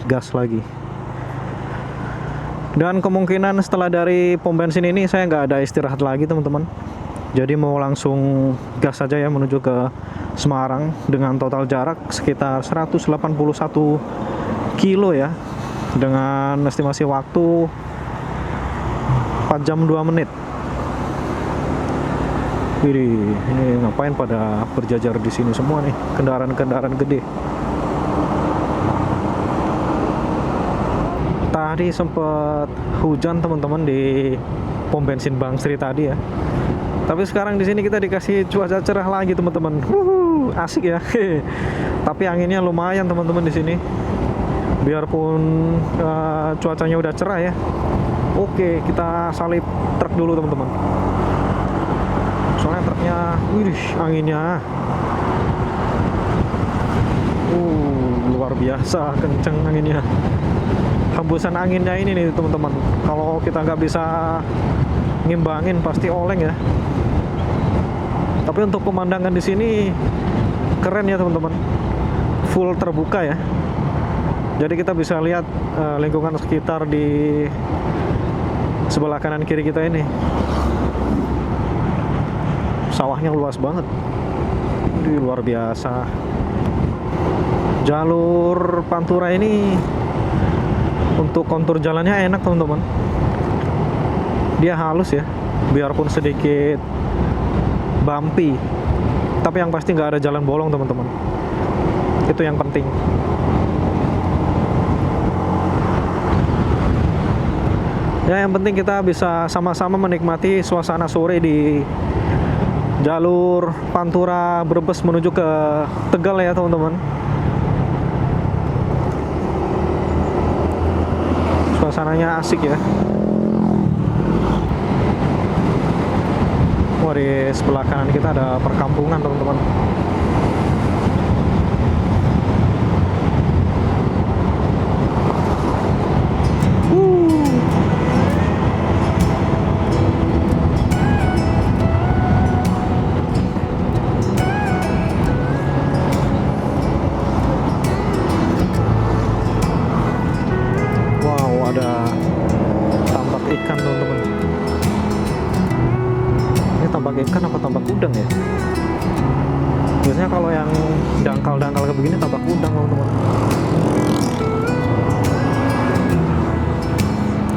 gas lagi. Dan kemungkinan setelah dari pom bensin ini saya nggak ada istirahat lagi teman-teman. Jadi mau langsung gas saja ya menuju ke Semarang dengan total jarak sekitar 181 kilo ya. Dengan estimasi waktu 4 jam 2 menit. Widih, ini ngapain pada berjajar di sini semua nih, kendaraan-kendaraan gede. Tadi sempat hujan teman-teman di pom bensin Bang Sri tadi ya. Tapi sekarang di sini kita dikasih cuaca cerah lagi teman-teman. Asik ya. Tapi anginnya lumayan teman-teman di sini. Biarpun cuacanya udah cerah ya. Oke, kita salip truk dulu teman-teman. Soalnya truknya, wih, anginnya. Luar biasa kenceng anginnya. Hembusan anginnya ini nih teman-teman. Kalau kita nggak bisa ngimbangin pasti oleng ya. Tapi untuk pemandangan di sini keren ya teman-teman. Full terbuka ya. Jadi kita bisa lihat lingkungan sekitar di sebelah kanan kiri kita ini. Sawahnya luas banget. Ini luar biasa. Jalur Pantura ini untuk kontur jalannya enak teman-teman. Dia halus ya, biarpun sedikit bumpy, tapi yang pasti nggak ada jalan bolong teman-teman. Itu yang penting. Ya, yang penting kita bisa sama-sama menikmati suasana sore di jalur Pantura Brebes menuju ke Tegal ya teman-teman. Suasananya asik ya. Wah, di sebelah kanan kita ada perkampungan teman-teman. Wow, ada tambak ikan teman-teman. Ini tambak ikan apa tambak udang ya? Biasanya kalau yang dangkal-dangkal kayak begini tambak udang teman-teman.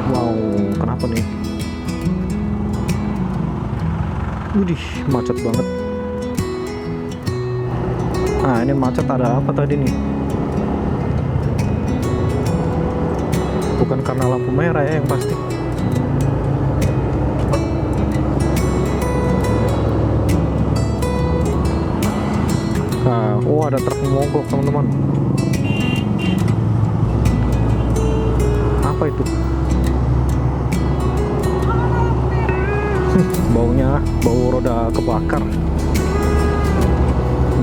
Wow, kenapa nih? Widih, macet banget. Nah, ini macet ada apa tadi nih? Bukan karena lampu merah ya yang pasti. Nah, ada truk mogok teman-teman. Apa itu? Baunya, bau roda kebakar.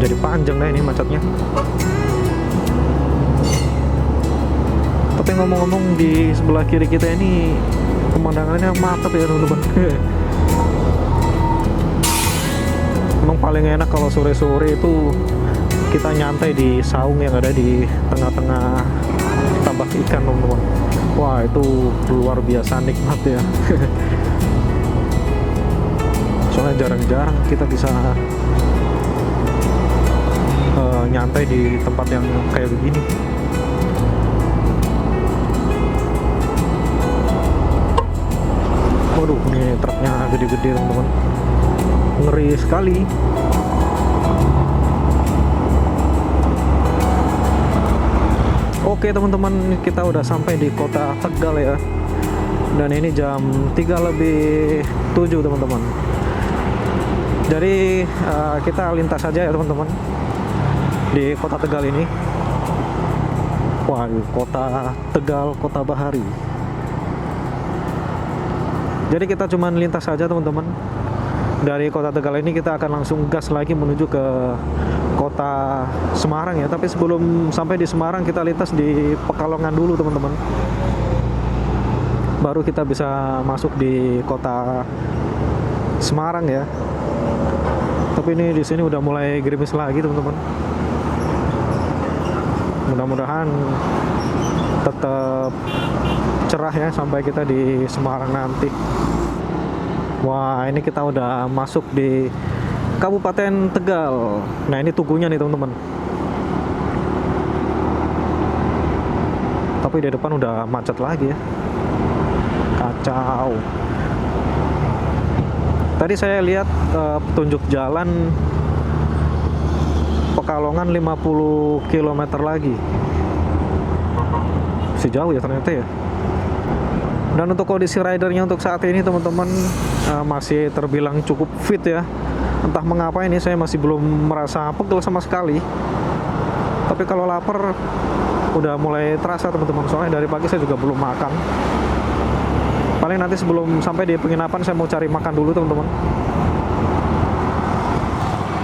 Jadi panjang dah ini macetnya. Tapi ngomong-ngomong di sebelah kiri kita ini pemandangannya mantap ya teman-teman. Emang paling enak kalau sore-sore itu kita nyantai di saung yang ada di tengah-tengah tambak ikan teman-teman. Wah, itu luar biasa nikmat ya. Soalnya jarang-jarang kita bisa nyantai di tempat yang kayak begini. Waduh, ini truknya gede-gede teman-teman. ngeri sekali. Oke teman-teman, kita udah sampai di kota Tegal ya. Dan ini jam 3:07 teman-teman. Jadi kita lintas saja ya teman-teman di kota Tegal ini. Wah, kota Tegal, kota bahari. Jadi kita cuman lintas saja teman-teman. Dari kota Tegal ini kita akan langsung gas lagi menuju ke kota Semarang ya. Tapi sebelum sampai di Semarang kita lintas di Pekalongan dulu teman-teman. Baru kita bisa masuk di kota Semarang ya. Tapi ini di sini udah mulai gerimis lagi teman-teman. Mudah-mudahan tetap cerah ya sampai kita di Semarang nanti. Wah, ini kita udah masuk di Kabupaten Tegal. Nah, ini tugunya nih teman-teman. Tapi di depan udah macet lagi ya. Kacau. Tadi saya lihat petunjuk jalan Pekalongan 50 km lagi. Masih jauh ya ternyata ya. Dan untuk kondisi ridernya untuk saat ini teman-teman masih terbilang cukup fit ya. Entah mengapa ini saya masih belum merasa pegel sama sekali. Tapi kalau lapar udah mulai terasa teman-teman. Soalnya dari pagi saya juga belum makan. Paling nanti sebelum sampai di penginapan saya mau cari makan dulu teman-teman.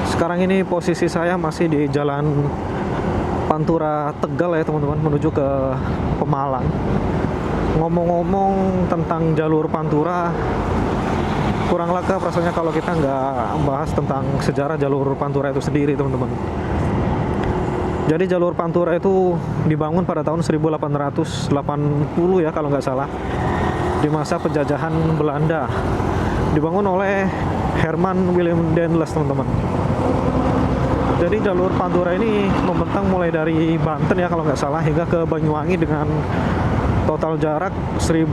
Sekarang ini posisi saya masih di Jalan Pantura Tegal ya teman-teman, menuju ke Pemalang. Ngomong-ngomong tentang jalur Pantura, kurang lengkap rasanya kalau kita nggak bahas tentang sejarah jalur Pantura itu sendiri teman-teman. Jadi jalur Pantura itu dibangun pada tahun 1880 ya kalau nggak salah, di masa penjajahan Belanda. Dibangun oleh Herman Willem Daendels teman-teman. Jadi jalur Pantura ini membentang mulai dari Banten ya kalau nggak salah hingga ke Banyuwangi dengan total jarak 1000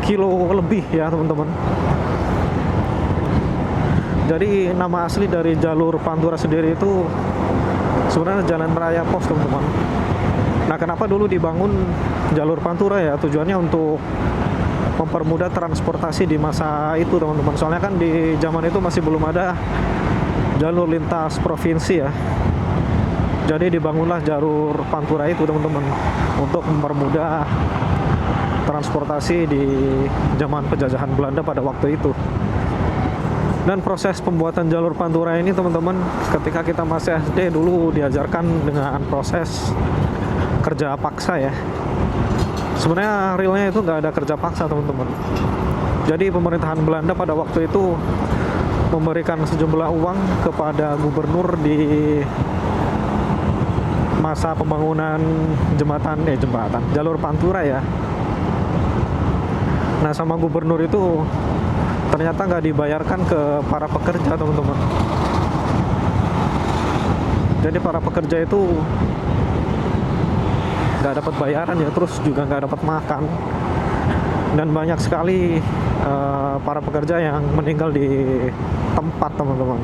kilo lebih ya teman-teman. Jadi nama asli dari jalur Pantura sendiri itu sebenarnya Jalan Raya Pos teman-teman. Nah, kenapa dulu dibangun jalur Pantura ya? Tujuannya untuk mempermudah transportasi di masa itu teman-teman. Soalnya kan di zaman itu masih belum ada jalur lintas provinsi ya. Jadi dibangunlah jalur Pantura itu teman-teman untuk mempermudah transportasi di zaman penjajahan Belanda pada waktu itu. Dan proses pembuatan jalur Pantura ini teman-teman, ketika kita masih SD dulu diajarkan dengan proses kerja paksa ya. Sebenarnya realnya itu nggak ada kerja paksa teman-teman. Jadi pemerintahan Belanda pada waktu itu memberikan sejumlah uang kepada gubernur di masa pembangunan jembatan jalur Pantura ya. Nah, sama gubernur itu ternyata nggak dibayarkan ke para pekerja teman-teman. Jadi para pekerja itu nggak dapat bayaran ya, terus juga nggak dapat makan, dan banyak sekali para pekerja yang meninggal di tempat teman-teman.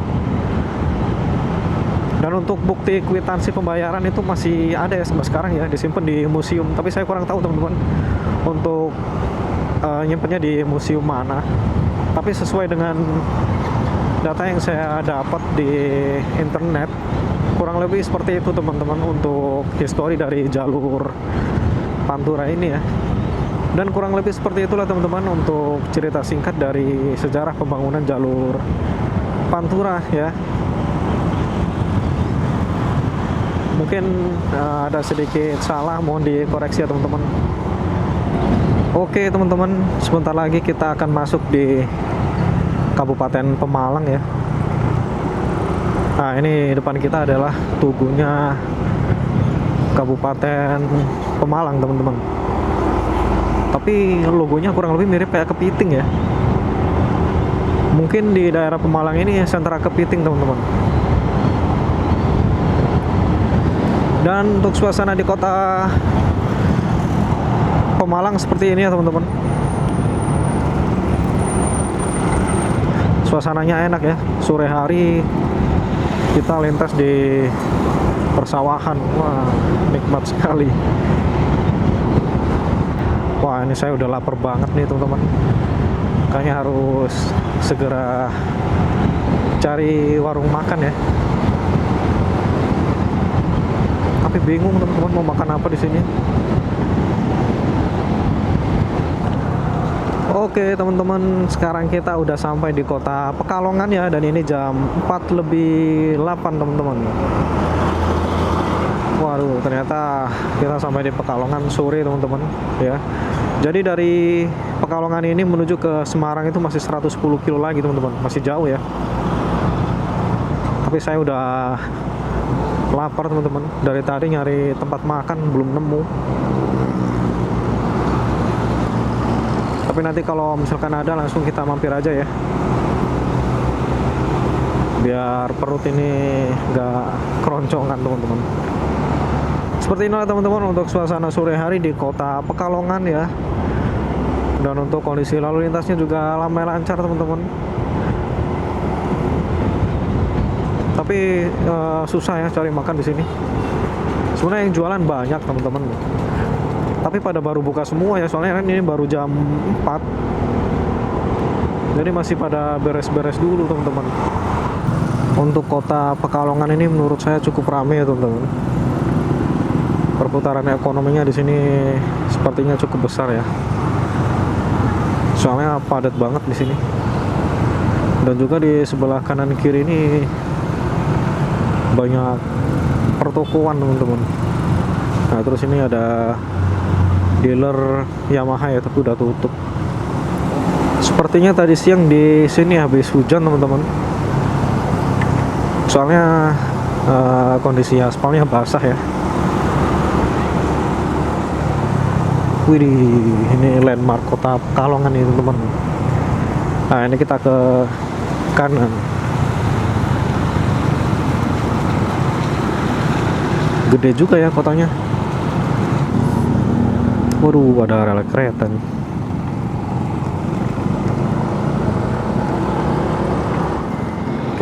Dan untuk bukti kwitansi pembayaran itu masih ada ya sampai sekarang ya, disimpan di museum, tapi saya kurang tahu teman-teman untuk nyimpennya di museum mana. Tapi sesuai dengan data yang saya dapat di internet, kurang lebih seperti itu teman-teman untuk histori dari jalur Pantura ini ya. Dan kurang lebih seperti itulah teman-teman untuk cerita singkat dari sejarah pembangunan jalur Pantura ya. Mungkin ada sedikit salah, mohon dikoreksi ya teman-teman. Oke teman-teman, sebentar lagi kita akan masuk di Kabupaten Pemalang ya. Nah, ini depan kita adalah tugunya Kabupaten Pemalang teman-teman. Tapi logonya kurang lebih mirip kayak kepiting ya. Mungkin di daerah Pemalang ini sentra kepiting teman-teman. Dan untuk suasana di kota Pemalang seperti ini ya teman-teman. suasananya enak ya. Sore hari kita lintas di persawahan, wah nikmat sekali. Wah ini saya udah lapar banget nih teman-teman, kayaknya harus segera cari warung makan ya. Tapi bingung teman-teman mau makan apa di sini. Oke teman-teman, sekarang kita udah sampai di kota Pekalongan ya, dan ini jam 4:08 teman-teman. Waduh, ternyata kita sampai di Pekalongan sore teman-teman ya. Jadi dari Pekalongan ini menuju ke Semarang itu masih 110 kilo lagi teman-teman, masih jauh ya. Tapi saya udah lapar teman-teman, dari tadi nyari tempat makan belum nemu. Tapi nanti kalau misalkan ada langsung kita mampir aja ya, biar perut ini nggak keroncongan teman-teman. Seperti inilah teman-teman untuk suasana sore hari di kota Pekalongan ya. Dan untuk kondisi lalu lintasnya juga ramai lancar teman-teman. Tapi susah ya cari makan di sini. Sebenarnya yang jualan banyak teman-teman, tapi pada baru buka semua ya, soalnya kan ini baru jam 4. Jadi masih pada beres-beres dulu teman-teman. Untuk kota Pekalongan ini menurut saya cukup ramai ya teman-teman. Perputaran ekonominya di sini sepertinya cukup besar ya. Soalnya padat banget di sini. Dan juga di sebelah kanan kiri ini banyak pertokoan teman-teman. Nah, terus ini ada dealer Yamaha ya, tapi udah tutup. Sepertinya tadi siang di sini habis hujan teman-teman. Soalnya kondisi aspalnya basah ya. Widih, ini landmark kota Pekalongan nih teman-teman. Nah, ini kita ke kanan. Gede juga ya kotanya. Waduh, ada rel kereta nih.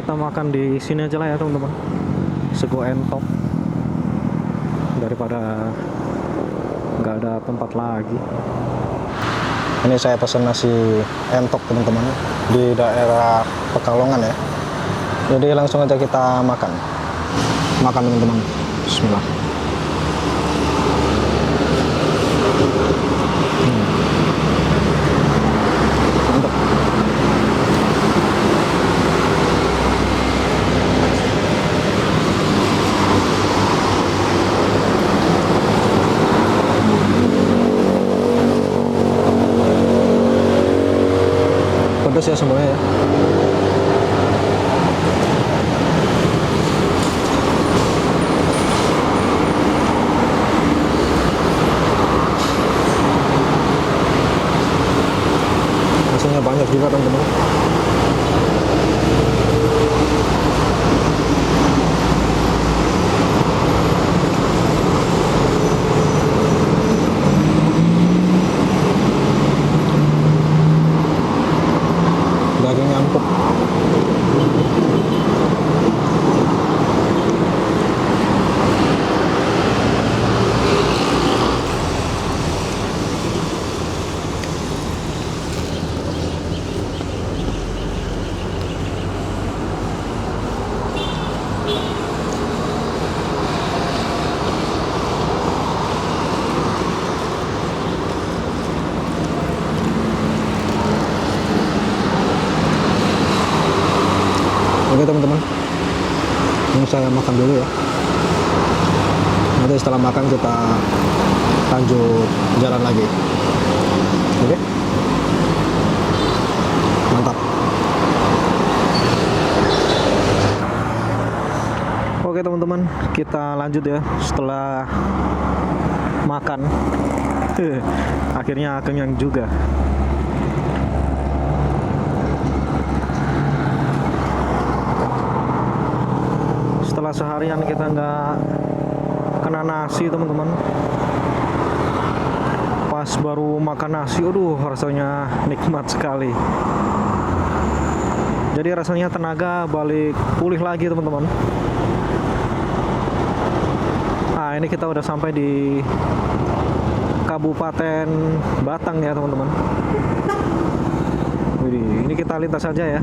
Kita makan di sini aja lah ya teman-teman. Sego entok, daripada nggak ada tempat lagi. Ini saya pesan nasi entok teman-teman di daerah Pekalongan ya. Jadi langsung aja kita makan teman-teman. Bismillah. Mantap. Pedas ya semuanya ya. Nasinya banyak juga teman-teman. Dagingnya empuk. Oke teman-teman, ini saya makan dulu ya. Nanti setelah makan kita lanjut jalan lagi. Oke, mantap. Oke teman-teman, kita lanjut ya setelah makan. Akhirnya kenyang juga. Setelah seharian kita nggak kena nasi teman-teman, pas baru makan nasi, aduh rasanya nikmat sekali. Jadi rasanya tenaga balik pulih lagi teman-teman. Nah, ini kita udah sampai di Kabupaten Batang ya teman-teman. Ini kita lintas saja ya,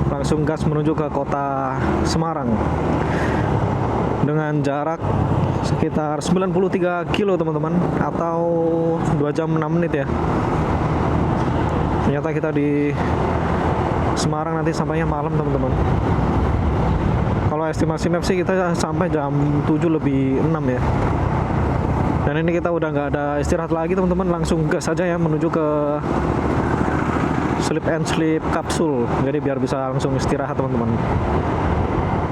langsung gas menuju ke kota Semarang dengan jarak sekitar 93 kilo teman-teman, atau 2 jam 6 menit ya. Ternyata kita di Semarang nanti sampainya malam teman-teman. Kalau estimasi map sih kita sampai jam 7 lebih 6 ya. Dan ini kita udah nggak ada istirahat lagi teman-teman, langsung gas saja ya menuju ke sleep and sleep kapsul. Jadi biar bisa langsung istirahat teman-teman.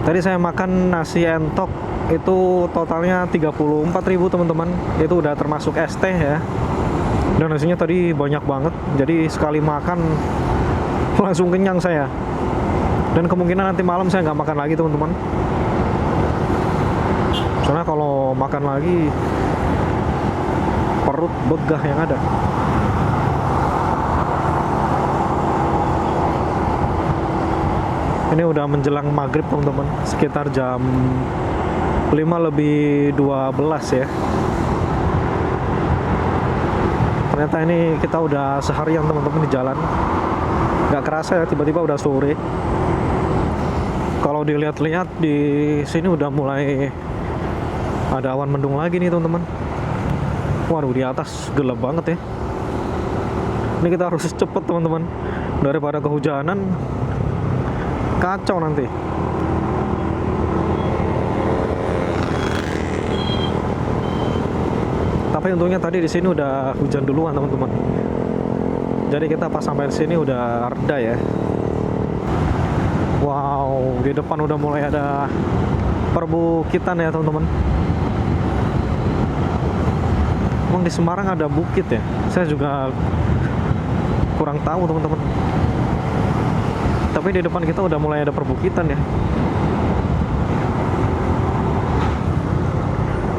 Tadi saya makan nasi entok itu totalnya 34.000 teman-teman. Itu udah termasuk es teh ya. Dan nasinya tadi banyak banget. Jadi sekali makan langsung kenyang saya. Dan kemungkinan nanti malam saya nggak makan lagi teman-teman. Soalnya kalau makan lagi perut begah yang ada. Ini udah menjelang maghrib teman-teman, sekitar jam 5 lebih 12 ya. Ternyata ini kita udah seharian teman-teman di jalan. Gak kerasa ya, tiba-tiba udah sore. Kalau dilihat-lihat di sini udah mulai ada awan mendung lagi nih teman-teman. Waduh, di atas gelap banget ya. Ini kita harus cepet teman-teman, daripada kehujanan kacau nanti. Tapi untungnya tadi di sini udah hujan duluan teman-teman. Jadi kita pas sampai di sini udah reda ya. Wow, di depan udah mulai ada perbukitan ya teman-teman. Emang di Semarang ada bukit ya? Saya juga kurang tahu teman-teman. Tapi di depan kita udah mulai ada perbukitan ya.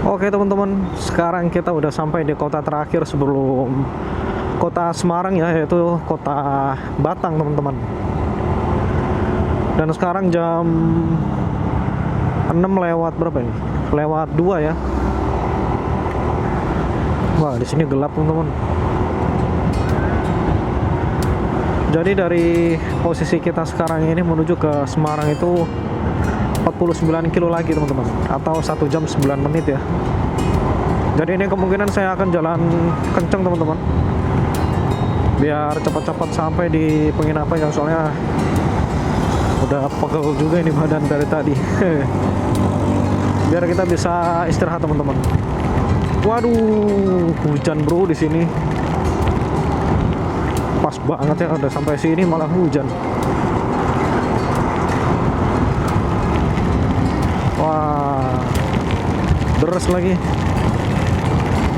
Oke teman-teman, sekarang kita udah sampai di kota terakhir sebelum kota Semarang ya, yaitu kota Batang teman-teman. Dan sekarang jam 6 lewat berapa ini? Lewat 2 ya. Wah, di sini gelap teman-teman. Jadi dari posisi kita sekarang ini menuju ke Semarang itu 49 kilo lagi teman-teman, atau 1 jam 9 menit ya. Jadi ini kemungkinan saya akan jalan kenceng teman-teman, biar cepat-cepat sampai di penginapan, yang soalnya udah pegel juga ini badan dari tadi. Biar kita bisa istirahat teman-teman. Waduh, hujan bro di sini. Pas banget ya, udah sampai sini malah hujan. Wah, deras lagi.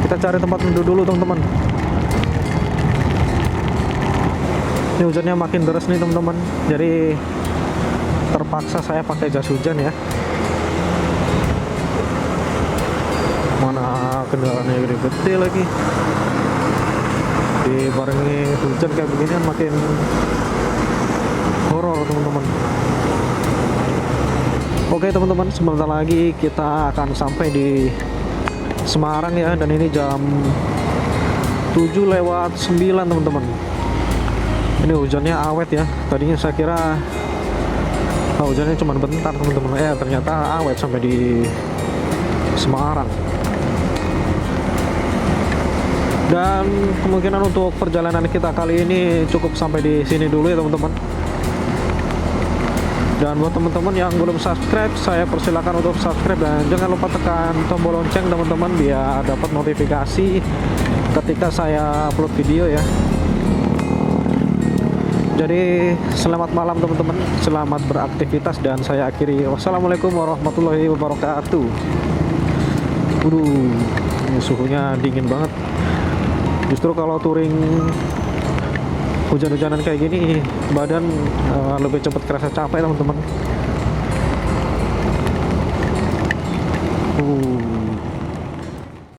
Kita cari tempat duduk dulu teman-teman. Ini hujannya makin deras nih teman-teman. Jadi terpaksa saya pakai jas hujan ya. Mana kendaraannya gede-gede lagi. Dibarengi hujan kayak begini makin horor teman-teman. Oke teman-teman, sebentar lagi kita akan sampai di Semarang ya. Dan ini jam 7 lewat 9 teman-teman. Ini hujannya awet ya. Tadinya saya kira hujannya cuma bentar teman-teman. Ternyata awet sampai di Semarang. Dan kemungkinan untuk perjalanan kita kali ini cukup sampai di sini dulu ya teman-teman. Dan buat teman-teman yang belum subscribe, saya persilakan untuk subscribe dan jangan lupa tekan tombol lonceng teman-teman biar dapat notifikasi ketika saya upload video ya. Jadi selamat malam teman-teman, selamat beraktivitas, dan saya akhiri. Wassalamualaikum warahmatullahi wabarakatuh. Ini suhunya dingin banget. Justru kalau touring hujan-hujanan kayak gini, badan lebih cepat kerasa capek teman-teman.